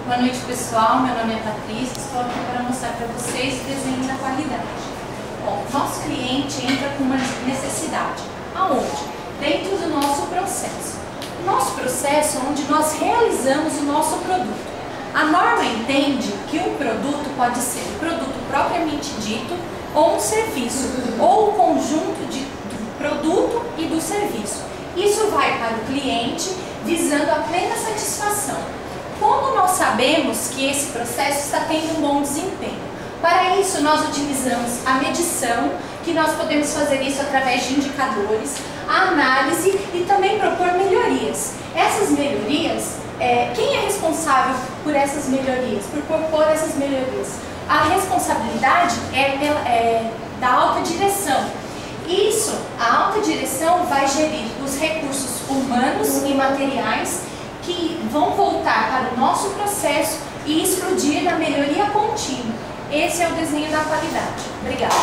Boa noite, pessoal. Meu nome é Patrícia. Estou aqui para mostrar para vocês o desenho da qualidade. Bom, nosso cliente entra com uma necessidade. Aonde? Dentro do nosso processo. O nosso processo é onde nós realizamos o nosso produto. A norma entende que um produto pode ser um produto propriamente dito ou um serviço, ou o conjunto do produto e do serviço. Isso vai para o cliente visando a plena satisfação. Como nós sabemos que esse processo está tendo um bom desempenho? Para isso, nós utilizamos a medição, que nós podemos fazer isso através de indicadores, a análise e também propor melhorias. Essas melhorias, quem é responsável por essas melhorias, por propor essas melhorias? A responsabilidade é da alta direção. Isso, a alta direção vai gerir os recursos humanos e materiais que vão voltar para o nosso processo e explodir na melhoria contínua. Esse é o desenho da qualidade. Obrigada.